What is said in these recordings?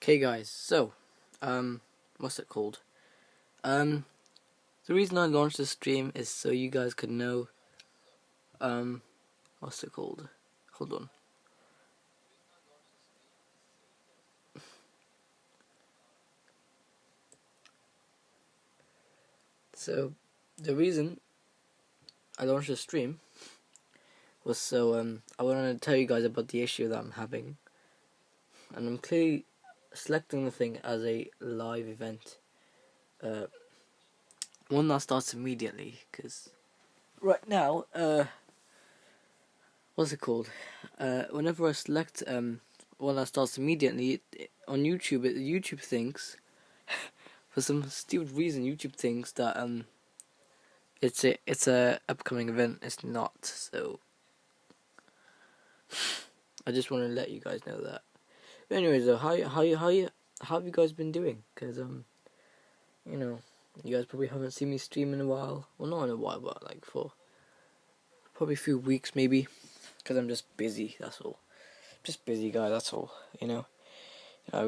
Okay guys, so, what's it called? The reason I launched this stream is so you guys could know, what's it called? Hold on. So, the reason I launched this stream was so, I wanted to tell you guys about the issue that I'm having. And I'm clearly selecting the thing as a live event. One that starts immediately, because right now, what's it called? Whenever I select one that starts immediately on YouTube, YouTube thinks for some stupid reason YouTube thinks that it's a upcoming event. It's not. So I just want to let you guys know that. But anyways, though, how have you guys been doing? Because you know, you guys probably haven't seen me stream in a while. Well, not in a while, but like for probably a few weeks maybe. Because I'm just busy. That's all. Just busy guy. That's all. I've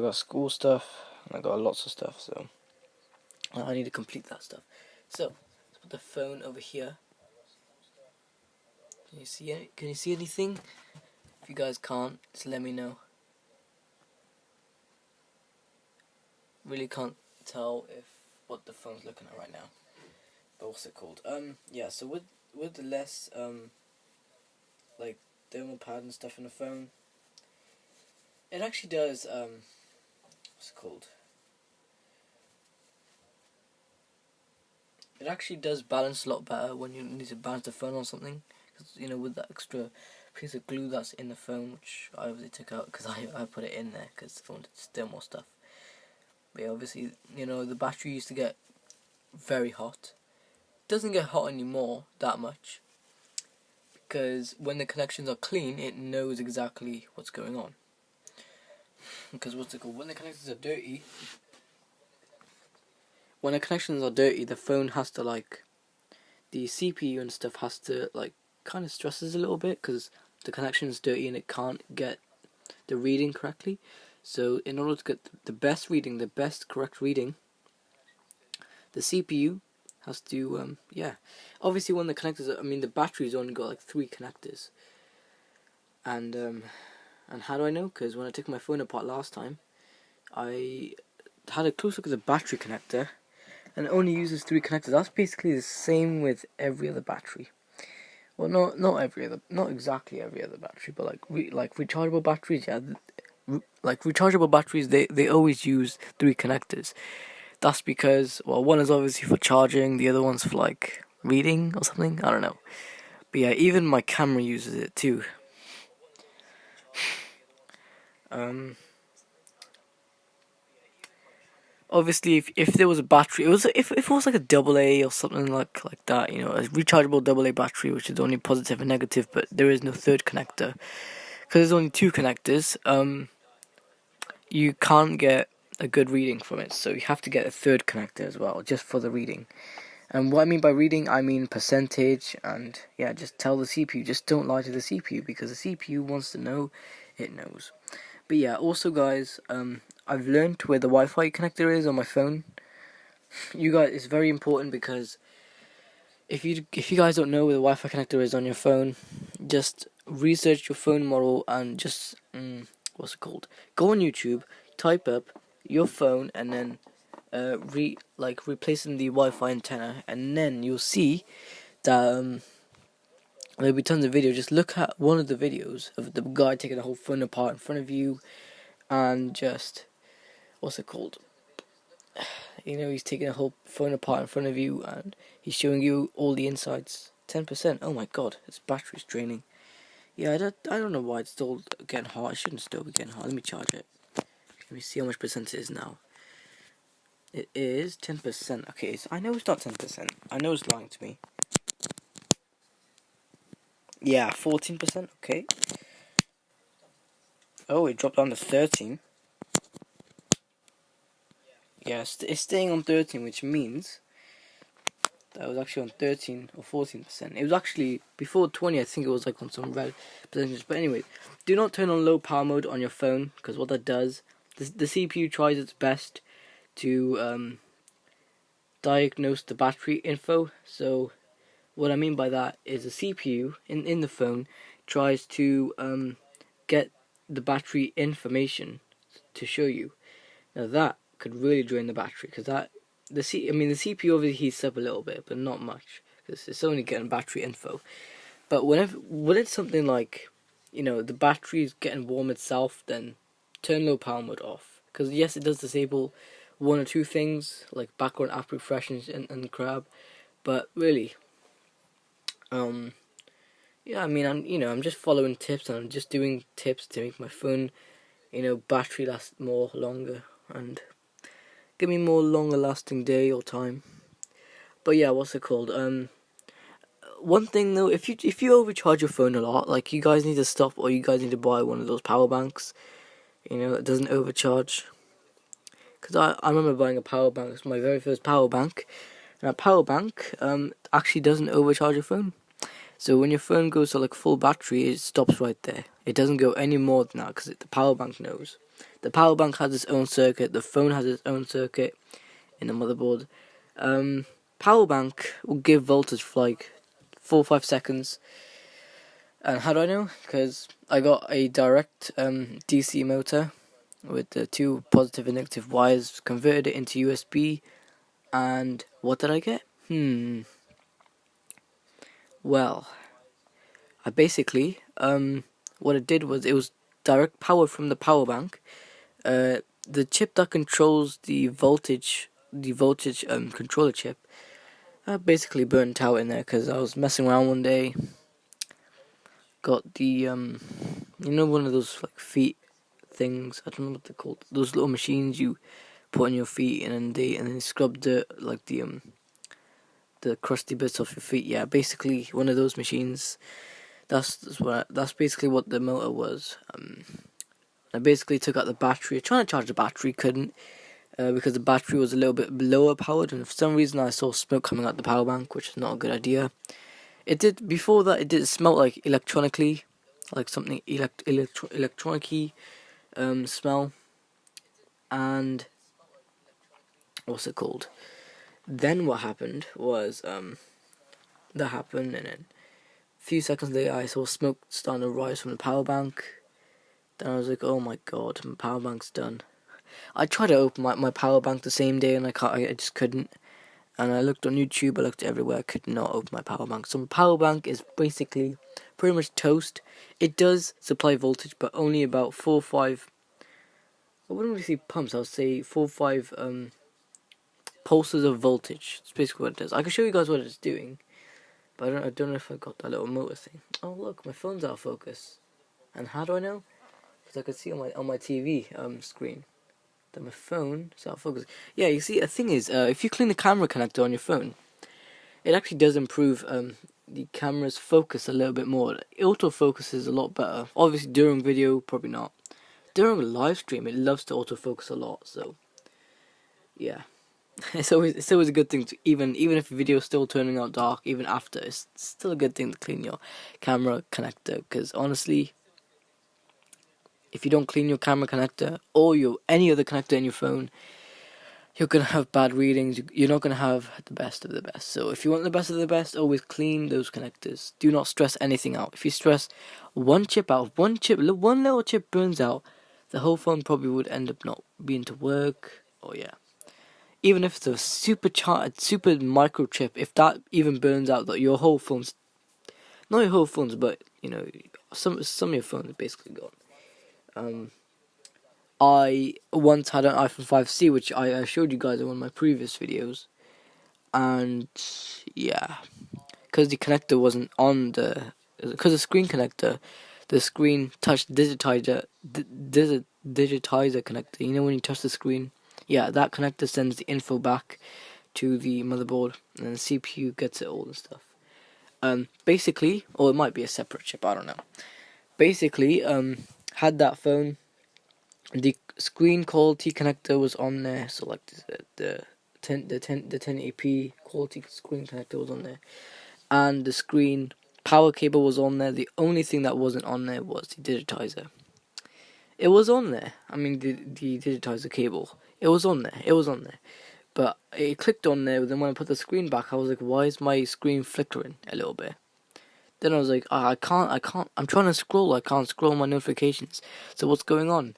got school stuff and I've got lots of stuff. So I need to complete that stuff. So let's put the phone over here. Can you see it? Can you see anything? If you guys can't, just let me know. Really can't tell if what the phone's looking at right now. But what's it called? Yeah. So with the less like thermal pad and stuff in the phone, it actually does what's it called? It actually does balance a lot better when you need to balance the phone on something. Because, with that extra piece of glue that's in the phone, which I obviously took out because I put it in there because the phone did still more stuff. But yeah, obviously, the battery used to get very hot. It doesn't get hot anymore that much. Because when the connections are clean, it knows exactly what's going on. Because what's it called? When the connections are dirty, the phone has to the CPU and stuff has to kind of stresses a little bit because the connection is dirty and it can't get the reading correctly. So in order to get the best reading, the best correct reading, the CPU has to obviously when the connectors the battery's only got 3 connectors. And how do I know? Because when I took my phone apart last time, I had a close look at the battery connector, and it only uses 3 connectors. That's basically the same with every other battery. Well, not exactly every other battery, but rechargeable batteries, yeah. Rechargeable batteries, they always use 3 connectors. That's because, well, one is obviously for charging, the other one's for reading or something. I don't know. But yeah, even my camera uses it too. Obviously, if there was a battery, if it was like a double A or something like that, a rechargeable double A battery, which is only positive and negative, but there is no third connector because there's only 2 connectors. You can't get a good reading from it, so you have to get a third connector as well, just for the reading. And what I mean by reading, I mean percentage, and yeah, just tell the CPU, just don't lie to the CPU, because the CPU wants to know, it knows. But yeah, also guys, I've learned where the Wi-Fi connector is on my phone. You guys, it's very important because if you guys don't know where the Wi-Fi connector is on your phone, just research your phone model and just what's it called? Go on YouTube, type up your phone, and then replacing the Wi-Fi antenna, and then you'll see that there'll be tons of videos. Just look at one of the videos of the guy taking the whole phone apart in front of you, and just what's it called? He's taking a whole phone apart in front of you, and he's showing you all the insides. 10%. Oh my god, its battery's draining. Yeah, I don't know why it's still getting hot. It shouldn't still be getting hot. Let me charge it. Let me see how much percent it is now. It is 10%. Okay, I know it's not 10%. I know it's lying to me. Yeah, 14%. Okay. Oh, it dropped down to 13. Yeah, it's staying on 13, which means that was actually on 13 or 14%. It was actually before 20. I think it was on some red percentages. But anyway, do not turn on low power mode on your phone, because what that does, the CPU tries its best to diagnose the battery info. So what I mean by that is the CPU in the phone tries to get the battery information to show you. Now that could really drain the battery, because the CPU obviously heats up a little bit, but not much, because it's only getting battery info. But when it's something like, the battery is getting warm itself, then turn low power mode off. Because yes, it does disable one or two things like background app refreshes and crap, but really, yeah, I mean, I'm just following tips, and I'm just doing tips to make my phone, battery last longer and give me more longer lasting day or time. But yeah, what's it called? One thing though, if you overcharge your phone a lot, like, you guys need to stop, or you guys need to buy one of those power banks. It doesn't overcharge. Because I remember buying a power bank. It's my very first power bank, and a power bank actually doesn't overcharge your phone. So when your phone goes to like full battery, it stops right there. It doesn't go any more than that, because the power bank knows. The power bank has its own circuit. The phone has its own circuit in the motherboard. Power bank will give voltage for like 4 or 5 seconds. And how do I know? Because I got a direct DC motor with the 2 positive and negative wires, converted it into USB, and what did I get? Well, I basically, what it did was, it was direct power from the power bank. The chip that controls the voltage controller chip, basically burnt out in there, because I was messing around one day. Got the one of those like feet things. I don't know what they're called. Those little machines you put on your feet, and then they scrub like the crusty bits off your feet. Yeah, basically one of those machines. That's basically what the motor was. I basically took out the battery. Trying to charge the battery, couldn't, because the battery was a little bit lower powered, and for some reason I saw smoke coming out the power bank, which is not a good idea. It did, before that, it did smell like electronically, like something electronic-y smell. And what's it called? Then what happened was, that happened, and then a few seconds later I saw smoke starting to rise from the power bank. Then I was like, oh my god, my power bank's done. I tried to open my power bank the same day, and I just couldn't. And I looked on YouTube, I looked everywhere, I could not open my power bank. So my power bank is basically pretty much toast. It does supply voltage, but only about 4 or 5, I wouldn't really say pumps, I would say 4 or 5 pulses of voltage. That's basically what it does. I can show you guys what it's doing, but I don't know if I got that little motor thing. Oh look, my phone's out of focus. And how do I know? Because I could see on my TV screen that my phone is out of focus. Yeah, you see, the thing is, if you clean the camera connector on your phone, it actually does improve the camera's focus a little bit more. Autofocus is a lot better. Obviously during video, probably not. During a live stream, it loves to autofocus a lot, so yeah. It's always a good thing to, even if the video is still turning out dark, even after, it's still a good thing to clean your camera connector, because honestly, if you don't clean your camera connector or any other connector in your phone, you're going to have bad readings. You're not going to have the best of the best. So if you want the best of the best, always clean those connectors. Do not stress anything out. If you stress one chip out, one little chip burns out, the whole phone probably would end up not being to work. Oh yeah. Even if it's a super microchip, if that even burns out, that your whole phone's, not your whole phone's, but some of your phones are basically gone. I once had an iPhone 5C, which I showed you guys in one of my previous videos, and yeah, because the connector wasn't on because the screen connector, the screen touch digitizer connector. You know when you touch the screen, yeah, that connector sends the info back to the motherboard, and the CPU gets it all and stuff. Basically, or it might be a separate chip, I don't know. Basically, had that phone. The screen quality connector was on there, so like the 1080p quality screen connector was on there, and the screen power cable was on there. The only thing that wasn't on there was the digitizer. it was on there. I mean, the digitizer cable. It was on there. It was on there. But it clicked on there. Then when I put the screen back, I was like, why is my screen flickering a little bit? Then I was like, I can't. I'm trying to scroll. I can't scroll my notifications. So what's going on?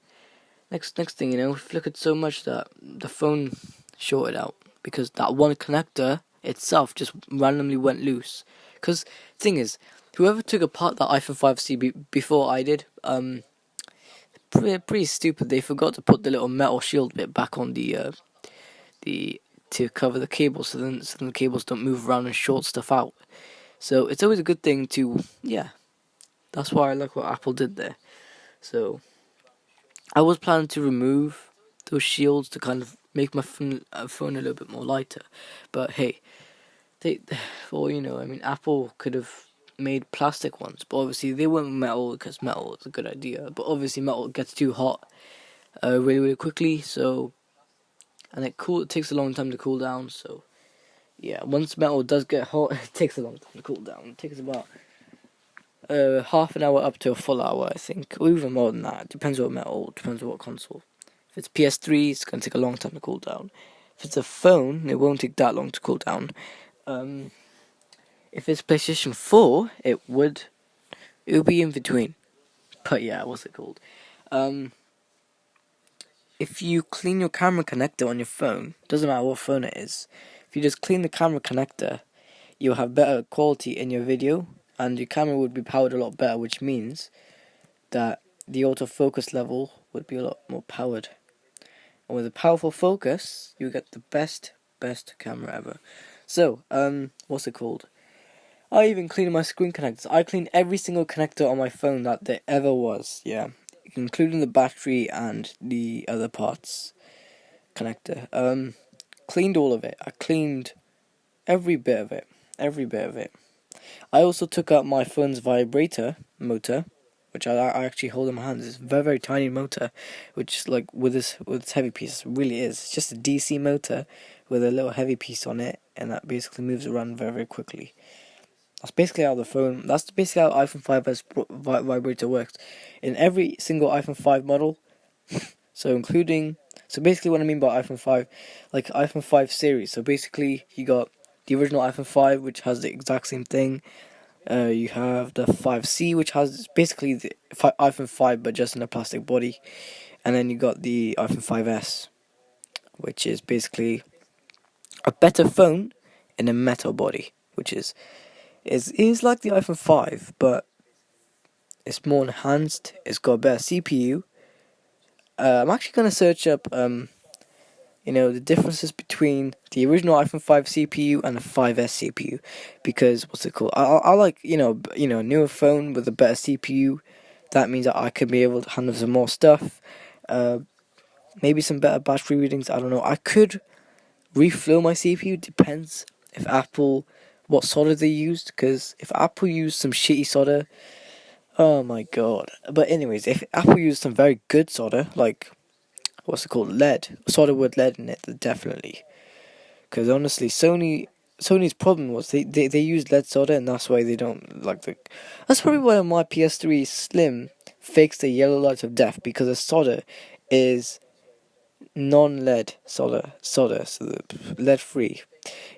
Next thing you know, it flickered so much that the phone shorted out because that one connector itself just randomly went loose. Because thing is, whoever took apart that iPhone 5C before I did, pretty stupid. They forgot to put the little metal shield bit back on the to cover the cable, so then the cables don't move around and short stuff out. So it's always a good thing to, yeah. That's why I like what Apple did there. So I was planning to remove those shields to kind of make my phone a little bit more lighter, but hey, well, you know, I mean, Apple could have made plastic ones, but obviously they weren't metal because metal is a good idea. But obviously metal gets too hot, really quickly. So, and it takes a long time to cool down. So, yeah, once metal does get hot, it takes a long time to cool down. It takes about half an hour up to a full hour, I think, or even more than that. It depends what metal, depends on what console. If it's PS3, it's gonna take a long time to cool down. If it's a phone, it won't take that long to cool down. If it's PlayStation 4, it would be in between. But yeah, what's it called? If you clean your camera connector on your phone, doesn't matter what phone it is, if you just clean the camera connector, you'll have better quality in your video, and your camera would be powered a lot better, which means that the autofocus level would be a lot more powered. And with a powerful focus, you get the best camera ever. So, what's it called? I even clean my screen connectors. I clean every single connector on my phone that there ever was, yeah. Including the battery and the other parts connector. Cleaned all of it. I cleaned every bit of it. I also took out my phone's vibrator motor, which I actually hold in my hands. It's a very tiny motor, which like with its heavy piece, it really is. It's just a DC motor with a little heavy piece on it, and that basically moves around very quickly. That's basically how iPhone 5's vibrator works in every single iPhone 5 model. So basically what I mean by iPhone 5, like iPhone 5 series. So basically you got the original iPhone 5, which has the exact same thing. You have the 5C, which has basically the iPhone 5 but just in a plastic body. And then you got the iPhone 5S, which is basically a better phone in a metal body, which is like the iPhone 5, but it's more enhanced. It's got a better CPU. I'm actually gonna search up, the differences between the original iPhone 5 CPU and the 5S CPU, because what's it called? I like a newer phone with a better CPU. That means that I could be able to handle some more stuff. Maybe some better battery readings. I don't know. I could reflow my CPU. Depends if what solder they used, because if Apple used some shitty solder, oh my god. But anyways, if Apple used some very good solder, like, what's it called, lead, solder with lead in it, definitely. Because honestly, Sony's problem was they used lead solder, and that's why they don't like that's probably why my PS3 Slim fakes the yellow light of death, because the solder is non-lead solder, so lead free.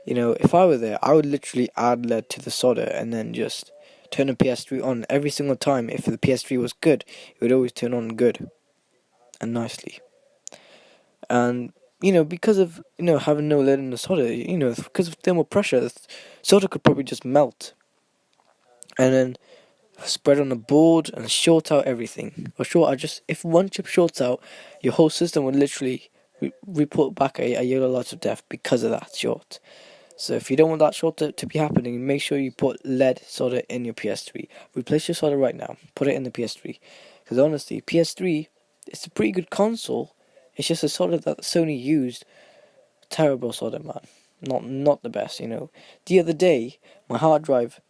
If I were there, I would literally add lead to the solder and then just turn the PS3 on every single time. If the PS3 was good, it would always turn on good and nicely. And because of having no lead in the solder, because of thermal pressure, the solder could probably just melt and then spread on the board and short out everything. If one chip shorts out, your whole system would literally report back a yellow light of death because of that short. So if you don't want that short to be happening, make sure you put lead solder in your PS3. Replace your solder right now. Put it in the PS3. Because honestly, PS3, it's a pretty good console. It's just a solder that Sony used. Terrible solder, man. Not the best, The other day, my hard drive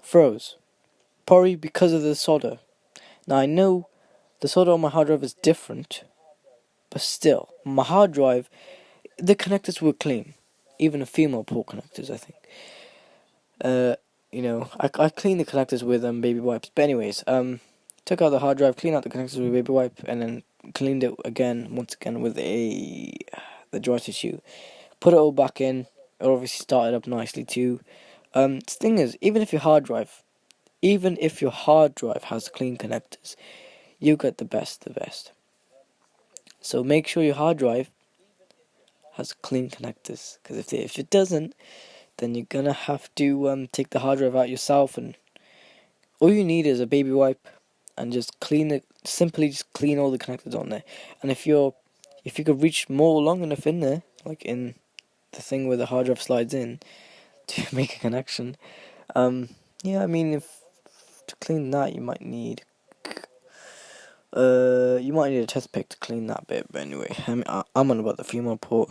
froze. Probably because of the solder. Now I know the solder on my hard drive is different, but still, my hard drive, the connectors were clean. Even the female port connectors, I think. I clean the connectors with baby wipes. But anyways, took out the hard drive, cleaned out the connectors with a baby wipe, and then cleaned it once again with the dry tissue. Put it all back in. It obviously started up nicely too. The thing is, even if your hard drive has clean connectors, you get the best of the best. So make sure your hard drive has clean connectors, because if it doesn't, then you're gonna have to take the hard drive out yourself, and all you need is a baby wipe and just clean it. Simply just clean all the connectors on there. And if you could reach more long enough in there, like in the thing where the hard drive slides in to make a connection, yeah, I mean, if to clean that you might need a test pick to clean that bit. But anyway, I mean, I'm on about the female port.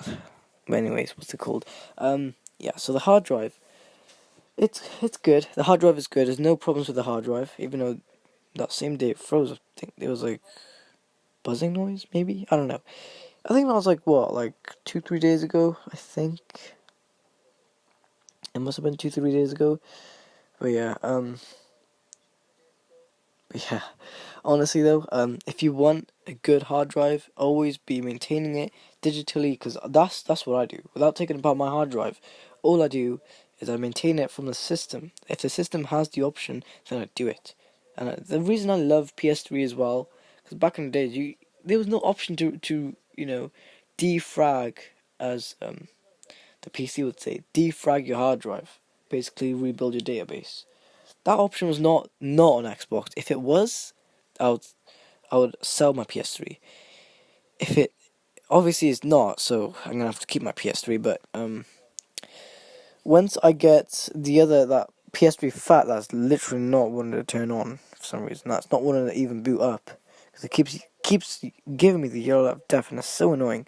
But anyways, what's it called? Yeah. So the hard drive, it's good. The hard drive is good. There's no problems with the hard drive, even though that same day it froze. I think there was like buzzing noise, maybe, I don't know. I think that was like 2-3 days ago. I think it must have been 2-3 days ago. But yeah, honestly though, if you want a good hard drive, always be maintaining it digitally, because that's what I do. Without taking apart my hard drive, all I do is I maintain it from the system. If the system has the option, then I do it. And the reason I love PS3 as well, because back in the days, there was no option to defrag, as the PC would say, defrag your hard drive, basically rebuild your database. That option was not on Xbox. If it was, I would sell my PS3. If it obviously is not, so I'm gonna have to keep my PS3. But once I get that PS3 Fat, that's literally not wanting to turn on for some reason. That's not wanting to even boot up, because it keeps giving me the yellow out of death, and it's so annoying.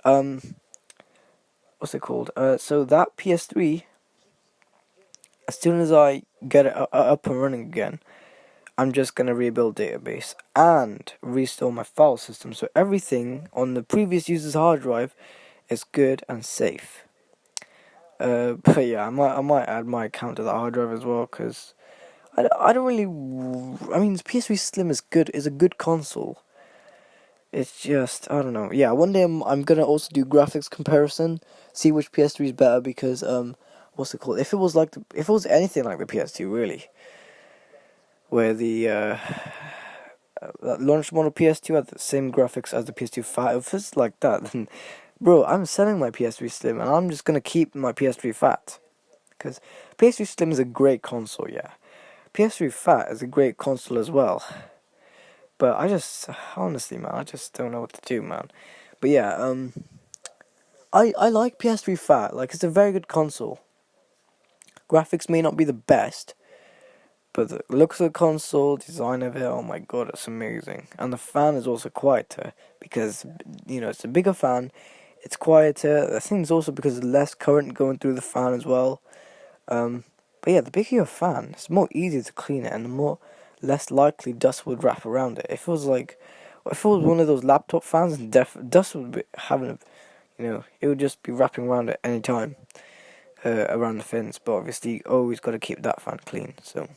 What's it called? So that PS3, as soon as I get it up and running again, I'm just going to rebuild database and restore my file system, so everything on the previous user's hard drive is good and safe. But yeah, I might add my account to the hard drive as well, because I don't really. I mean, the PS3 Slim is a good console. It's just, I don't know. Yeah, one day I'm gonna also do graphics comparison, see which PS3 is better, because what's it called? If it was anything like the PS2, really, where the launch model PS2 had the same graphics as the PS2 Fat. If it's like that, then bro, I'm selling my PS3 Slim, and I'm just gonna keep my PS3 Fat, because PS3 Slim is a great console. Yeah, PS3 Fat is a great console as well. But honestly, man, I just don't know what to do, man. But yeah, I like PS3 Fat. Like, it's a very good console. Graphics may not be the best, but the looks of the console, design of it, oh my god, it's amazing. And the fan is also quieter, because, it's a bigger fan, it's quieter. I think it's also because there's less current going through the fan as well. But yeah, the bigger your fan, it's more easy to clean it, and the less likely dust would wrap around it. If it was one of those laptop fans, dust would be having, it would just be wrapping around it any time, around the fins. But obviously, you always got to keep that fan clean. So,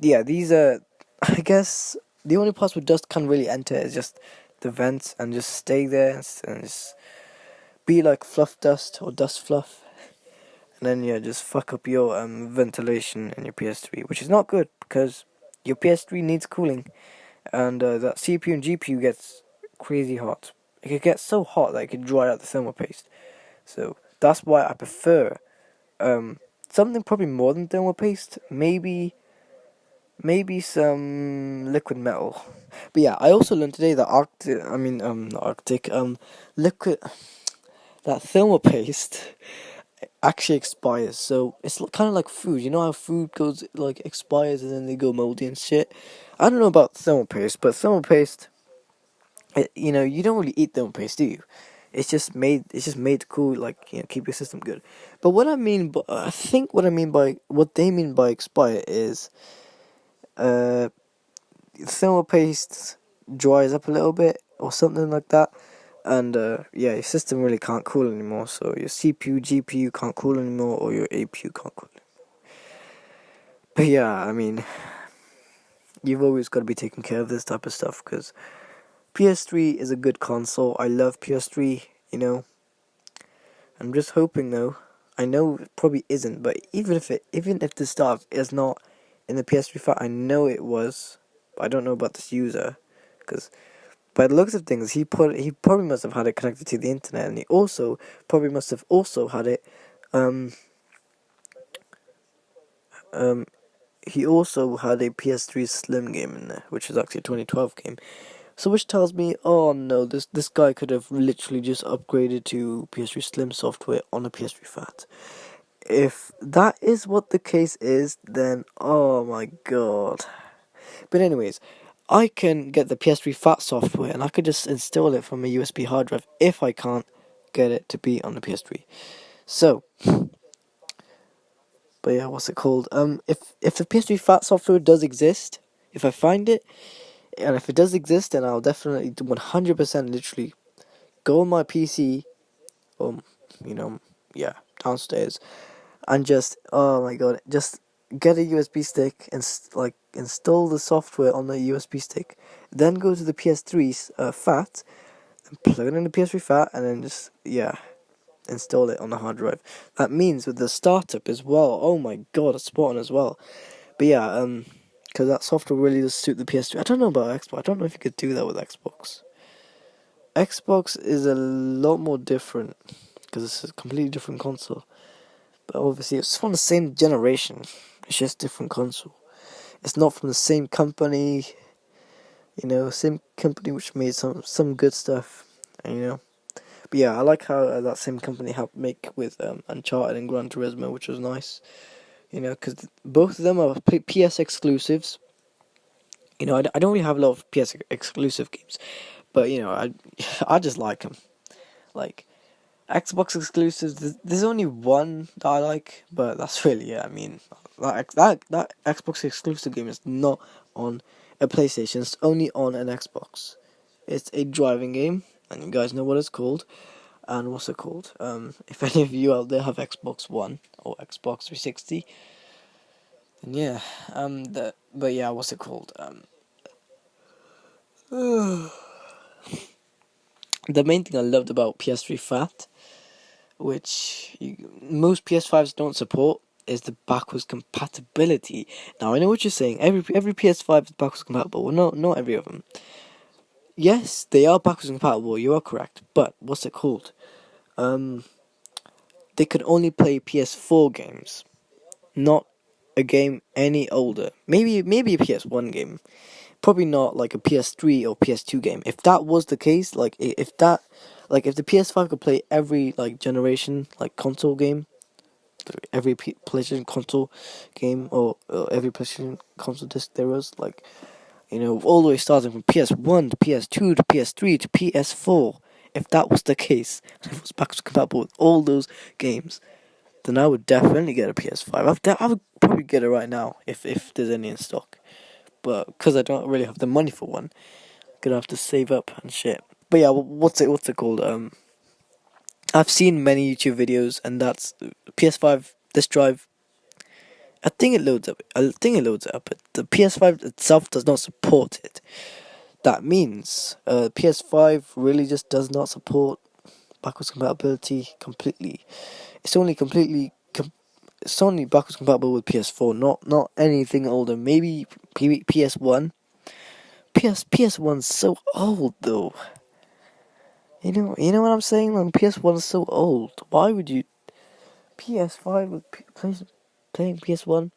yeah, these are, I guess, the only parts where dust can't really enter is just the vents, and just stay there and just be like fluff dust or dust fluff. And then, yeah, just fuck up your ventilation in your PS3, which is not good, because your PS3 needs cooling, and that CPU and GPU gets crazy hot. It could get so hot that it could dry out the thermal paste. So that's why I prefer something probably more than thermal paste. Maybe some liquid metal. But yeah, I also learned today that liquid, that thermal paste actually expires. So it's kind of like food. You know how food goes, like, expires and then they go moldy and shit? I don't know about thermal paste, but thermal paste, you don't really eat thermal paste, do you? It's just made to cool, like, keep your system good. But what they mean by expire is thermal paste dries up a little bit or something like that. And yeah, your system really can't cool anymore, so your CPU, GPU can't cool anymore, or your APU can't cool anymore. But yeah, I mean, you've always got to be taking care of this type of stuff, because PS3 is a good console. I love PS3, you know. I'm just hoping though. I know it probably isn't, but even if the stuff is not in the PS3 file, I know it was. But I don't know about this user, because by the looks of things, he probably must have had it connected to the internet, and he also probably must have also had it. Um, um, he also had a PS3 Slim game in there, which is actually a 2012 game. So which tells me, oh no, this guy could have literally just upgraded to PS3 Slim software on a PS3 Fat. If that is what the case is, then oh my god. But anyways, I can get the PS3 Fat software and I could just install it from a USB hard drive if I can't get it to be on the PS3. So, but yeah, what's it called? If the PS3 Fat software does exist, if I find it, and if it does exist, then I'll definitely 100% literally go on my PC, um, you know, yeah, downstairs, and just oh my god, just get a USB stick and like install the software on the USB stick. Then go to the PS3's FAT and plug it in the PS3 FAT, and then just install it on the hard drive. That means with the startup as well. Oh my god, it's spot on as well. But yeah, because that software really does suit the PS3. I don't know about Xbox. I don't know if you could do that with Xbox. Xbox is a lot more different because it's a completely different console. But obviously, it's from the same generation. It's just different console. It's not from the same company. Same company which made some good stuff. But yeah, I like how that same company helped make with Uncharted and Gran Turismo, which was nice. Because both of them are PS exclusives. I don't really have a lot of PS exclusive games, but I just like them. Like Xbox exclusives, there's only one that I like, but that's really it. I mean, that Xbox exclusive game is not on a PlayStation. It's only on an Xbox. It's a driving game, and you guys know what it's called. And what's it called? If any of you out there have Xbox One or Xbox 360, then yeah. But yeah, what's it called? The main thing I loved about PS3 Fat, which most PS5s don't support, is the backwards compatibility. Now I know what you're saying. Every PS5 is backwards compatible. Well, no, not every of them. Yes, they are backwards compatible. You are correct. But what's it called? They could only play PS4 games, not a game any older. Maybe a PS1 game. Probably not like a PS3 or PS2 game. If that was the case, if the PS5 could play every generation console game, every PlayStation console game, or every PlayStation console disc there was, all the way starting from PS1 to PS2 to PS3 to PS4. If that was the case, if it was backwards compatible with all those games, then I would definitely get a PS5. I would probably get it right now if there's any in stock. But because I don't really have the money for one, I'm gonna have to save up and shit. But yeah, what's it called? I've seen many YouTube videos, and that's PS5 disk drive. I think it loads up. But the PS5 itself does not support it. That means PS5 really just does not support backwards compatibility completely. It's only it's only backwards compatible with PS4, not anything older. Maybe PS1. PS1's so old though. You know what I'm saying? Like PS1 is so old. Why would you PS5 with playing PS1?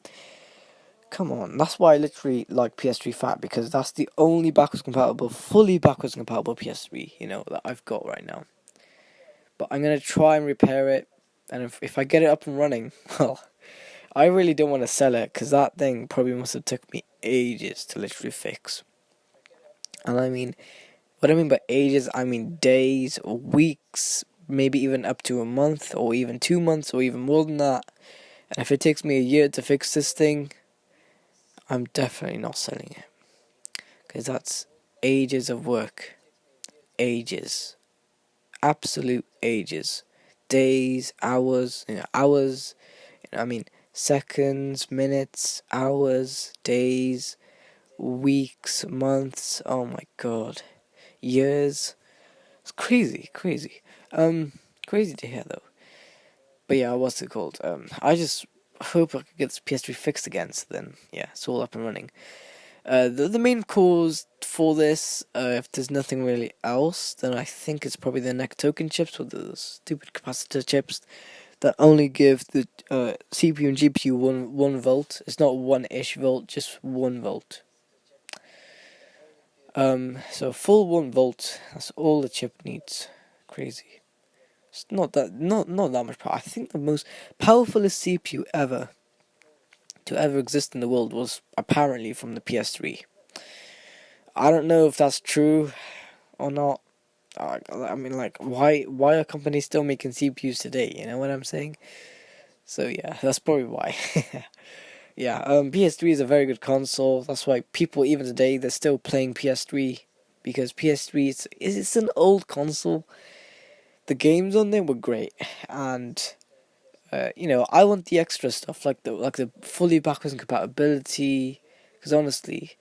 Come on, that's why I literally like PS3 Fat, because that's the only fully backwards compatible PS3 that I've got right now. But I'm gonna try and repair it, and if I get it up and running, well, I really don't want to sell it, because that thing probably must have took me ages to literally fix. And what I mean by ages, I mean days or weeks, maybe even up to a month, or even 2 months, or even more than that. And if it takes me a year to fix this thing, I'm definitely not selling it, because that's ages of work. Ages. Absolute ages. Days, hours, seconds, minutes, hours, days, weeks, months, oh my god, years. It's crazy, crazy. Crazy to hear though. But yeah, what's it called? I just hope I could get this PS3 fixed again, so then, yeah, it's all up and running. The main cause for this, if there's nothing really else, then I think it's probably the NEC token chips with the stupid capacitor chips that only give the CPU and GPU one volt. It's not 1-ish volt, just 1 volt. So full 1 volt. That's all the chip needs. Crazy. It's not that much power. I think the most powerfulest CPU ever to ever exist in the world was apparently from the PS3. I don't know if that's true or not. I mean, like, why are companies still making CPUs today? You know what I'm saying? So yeah, that's probably why. Yeah, PS3 is a very good console. That's why people even today they're still playing PS3 because PS3 it's an old console. The games on there were great, and I want the extra stuff like the fully backwards compatibility. Because honestly,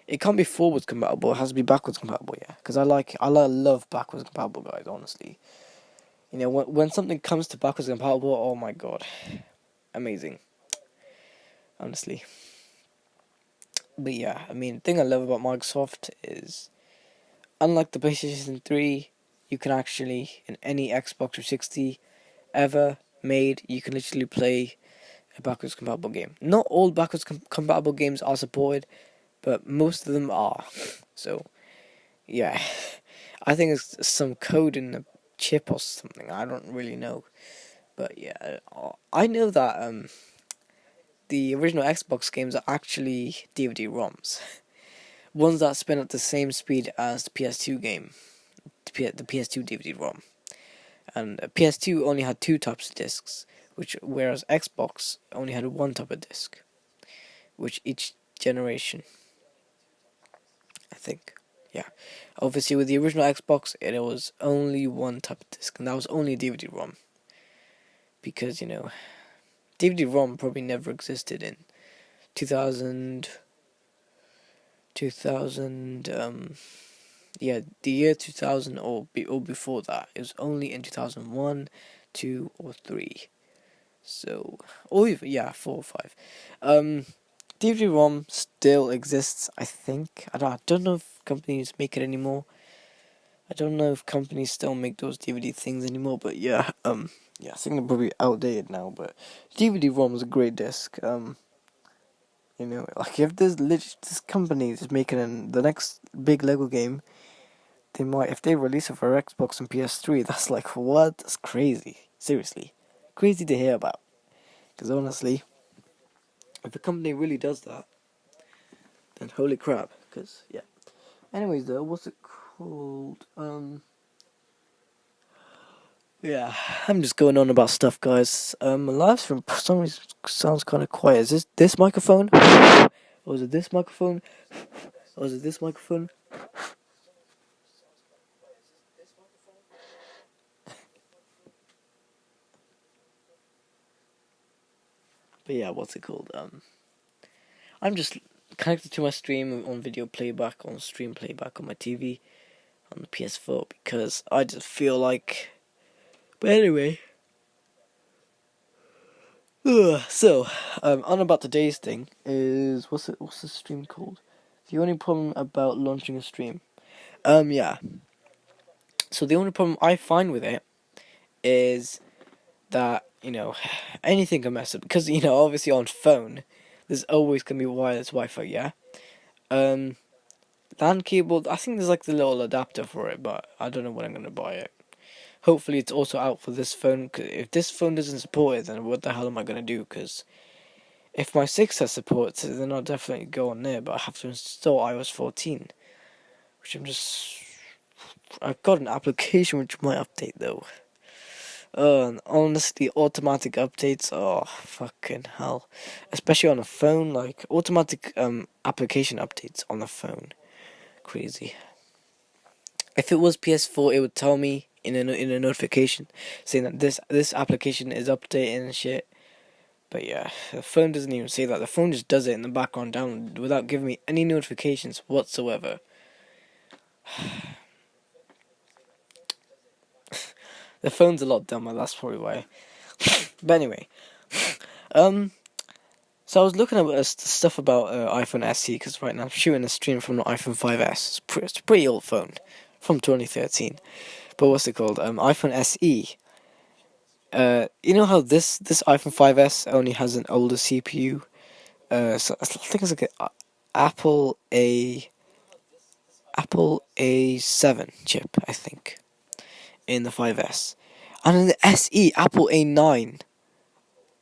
it can't be forwards compatible. It has to be backwards compatible. Yeah, because I love backwards compatible guys. Honestly, when something comes to backwards compatible, oh my god, amazing. Honestly, but yeah, I mean, the thing I love about Microsoft is, unlike the PlayStation 3, you can actually in any Xbox 360 ever made, you can literally play a backwards compatible game. Not all backwards compatible games are supported, but most of them are. So, yeah, I think it's some code in the chip or something. I don't really know, but yeah, I know that the original Xbox games are actually DVD-ROMs, ones that spin at the same speed as the PS2 game, the PS2 DVD-ROM, and PS2 only had two types of discs, whereas Xbox only had one type of disc, which each generation, I think. Yeah. Obviously, with the original Xbox, it was only one type of disc, and that was only DVD-ROM. Because, DVD-ROM probably never existed in 2000, the year 2000 or before that. It was only in 2001, 2, or 3. So, or even, yeah, 4 or 5. DVD-ROM still exists, I think. I don't know if companies make it anymore. I don't know if companies still make those DVD things anymore, but yeah, I think they're probably outdated now, but DVD-ROM is a great disc. Like if this company is making the next big Lego game, they might, if they release it for Xbox and PS3, that's like, what? That's crazy. Seriously. Crazy to hear about. Because honestly, if a company really does that, then holy crap. Because, yeah. Anyways, though, what's it called? Yeah, I'm just going on about stuff, guys. My live stream for some reason sounds kind of quiet. Is this microphone? Or is it this microphone? Or is it this microphone? But yeah, what's it called? I'm just connected to my stream on video playback, on stream playback on my TV, on the PS4, because I just feel like. But anyway. So, on about today's thing is what's the stream called? The only problem about launching a stream. Yeah. So the only problem I find with it is that, anything can mess up because, obviously on phone there's always gonna be wireless Wi-Fi, yeah. LAN cable, I think there's like the little adapter for it, but I don't know when I'm gonna buy it. Hopefully it's also out for this phone, 'cause if this phone doesn't support it, then what the hell am I gonna do? Because if my 6 has support, then I'll definitely go on there, but I have to install iOS 14, which I've got an application which might update though. And honestly, automatic updates, oh fucking hell, especially on a phone, like automatic application updates on the phone, crazy. If it was PS4, it would tell me in a notification saying that this application is updating and shit. But yeah, the phone doesn't even say that. The phone just does it in the background down without giving me any notifications whatsoever. The phone's a lot dumber, that's probably why. But anyway, so I was looking at stuff about iPhone SE, because right now I'm shooting a stream from the iPhone 5S. It's a pretty old phone, from 2013. But what's it called? iPhone SE. You know how this iPhone 5S only has an older CPU? So I think it's like a Apple A7 chip, I think, in the 5S. And in the SE, Apple A9.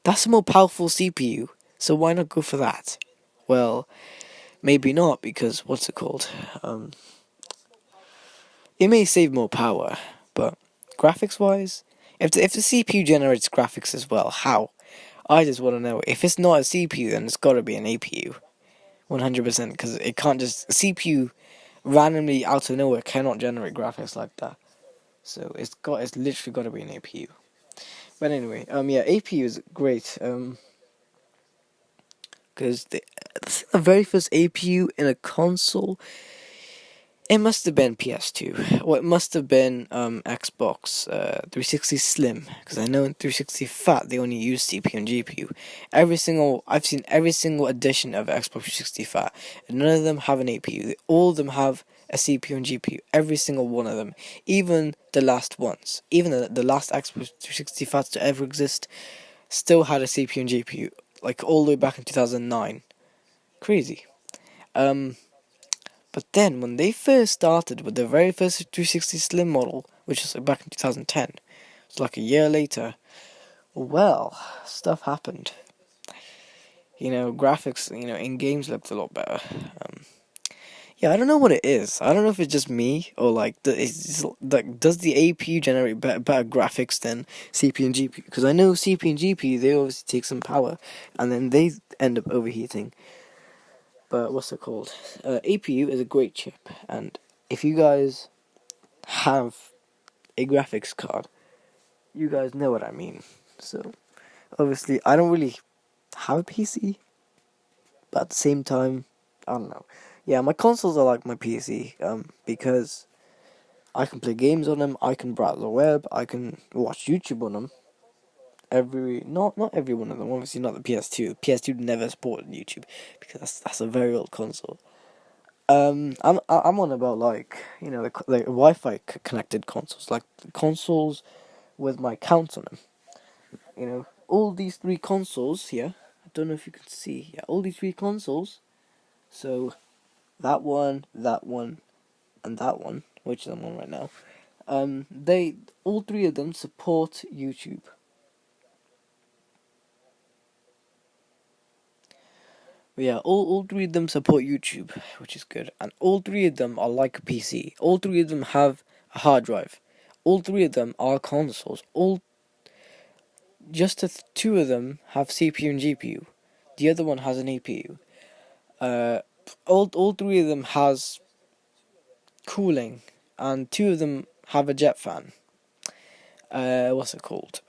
That's a more powerful CPU, so why not go for that? Well, maybe not, because what's it called? It may save more power, but graphics-wise, if the CPU generates graphics as well, how? I just want to know. If it's not a CPU, then it's got to be an APU, 100%, because it can't just CPU randomly out of nowhere cannot generate graphics like that. So it's literally got to be an APU. But anyway, yeah, APU is great. Because the very first APU in a console, it must have been PS2. Well, it must have been Xbox 360 Slim, because I know in 360 Fat they only use CPU and GPU. I've seen every single edition of Xbox 360 Fat, and none of them have an APU. All of them have a CPU and GPU. Every single one of them, even the last ones, even the last Xbox 360 Fats to ever exist, still had a CPU and GPU, like all the way back in 2009. Crazy. But then, when they first started with the very first 360 Slim model, which was back in 2010, it's like a year later, well, stuff happened. Graphics, in games looked a lot better. Yeah, I don't know what it is. I don't know if it's just me, or does the APU generate better graphics than CPU and GPU? Because I know CPU and GPU, they obviously take some power, and then they end up overheating. But what's it called? APU is a great chip, and if you guys have a graphics card, you guys know what I mean. So, obviously, I don't really have a PC, but at the same time, I don't know. Yeah, my consoles are like my PC, because I can play games on them, I can browse the web, I can watch YouTube on them. Not every one of them, obviously not the PS2. PS2 never supported YouTube, because that's a very old console. I'm on about the Wi-Fi connected consoles, like consoles with my accounts on them. All these three consoles here. I don't know if you can see. Yeah, all these three consoles. So that one, and that one, which I'm on right now. They all three of them support YouTube. But yeah, all three of them support YouTube, which is good. And all three of them are like a PC. All three of them have a hard drive. All three of them are consoles. Just two of them have CPU and GPU. The other one has an APU. All three of them has cooling, and two of them have a jet fan. What's it called?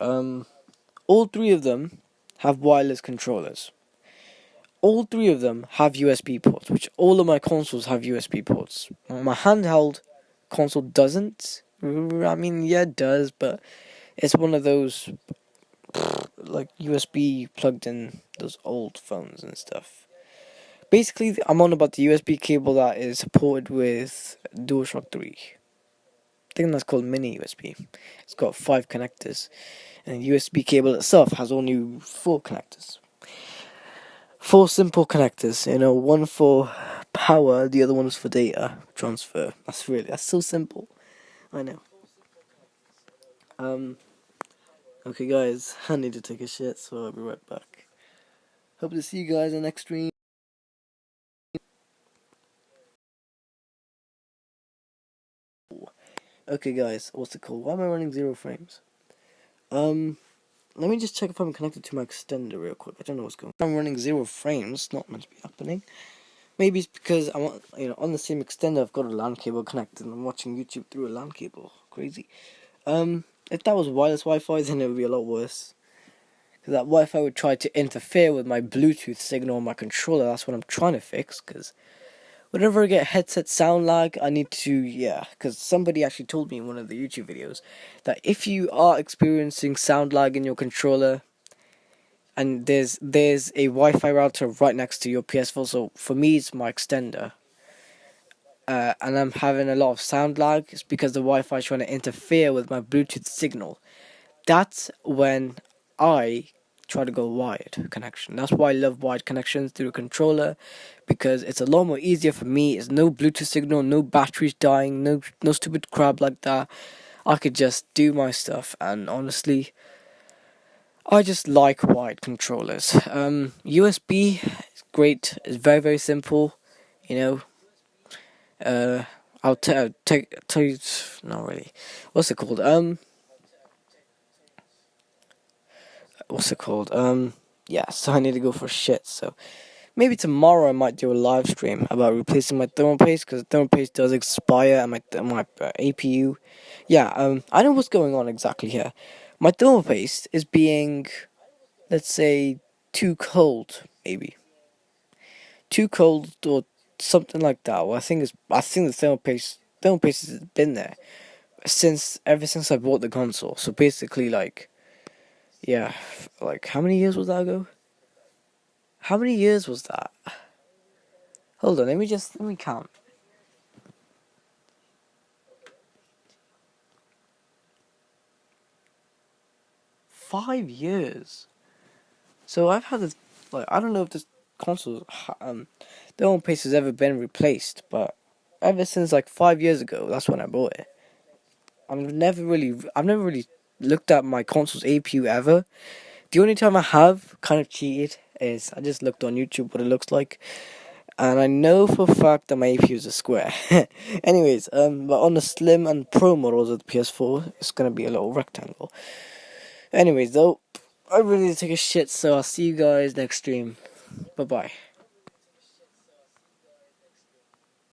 All three of them have wireless controllers. All three of them have USB ports, which all of my consoles have USB ports. My handheld console doesn't. I mean, yeah, it does, but it's one of those like USB plugged in those old phones and stuff. Basically, I'm on about the USB cable that is supported with DualShock 3. I think that's called mini USB. It's got 5 connectors, and the USB cable itself has only 4 connectors. 4 simple connectors, one for power, the other one's for data transfer. That's so simple. I know. Okay guys, I need to take a shit, so I'll be right back. Hope to see you guys in the next stream. Okay guys, what's it called? Why am I running 0 frames? Let me just check if I'm connected to my extender real quick. I don't know what's going on. I'm running 0 frames, not meant to be happening. Maybe it's because I'm on the same extender. I've got a LAN cable connected, and I'm watching YouTube through a LAN cable. Crazy. If that was wireless Wi-Fi, then it would be a lot worse. That Wi-Fi would try to interfere with my Bluetooth signal on my controller. That's what I'm trying to fix, because whenever I get headset sound lag, I need to, because somebody actually told me in one of the YouTube videos that if you are experiencing sound lag in your controller, and there's a Wi-Fi router right next to your PS4, so for me it's my extender, and I'm having a lot of sound lag, it's because the Wi-Fi is trying to interfere with my Bluetooth signal. That's when I try to go wired connection. That's why I love wired connections through a controller, because it's a lot more easier for me. It's no Bluetooth signal, no batteries dying, no stupid crap like that. I could just do my stuff, and honestly, I just like wired controllers. USB is great. It's very, very simple. You know, I'll tell you. Not really. What's it called? What's it called? Yeah. So I need to go for shit. So maybe tomorrow I might do a live stream about replacing my thermal paste, because thermal paste does expire, and my APU. Yeah. I know what's going on exactly here. My thermal paste is being, let's say, too cold, maybe. Too cold or something like that. Well, I think the thermal paste has been there ever since I bought the console. So basically, like, yeah, like how many years was that ago? How many years was that? Hold on, let me count. $5 years. So I've had this, like, I don't know if this console thermal paste has ever been replaced, but ever since like 5 years ago, that's when I bought it. I've never really looked at my console's APU ever. The only time I have kind of cheated is I just looked on YouTube what it looks like, and I know for a fact that my APU is a square. Anyways, but on the Slim and Pro models of the PS4, it's gonna be a little rectangle. Anyways, though, I really need to take a shit, so I'll see you guys next stream. Bye bye.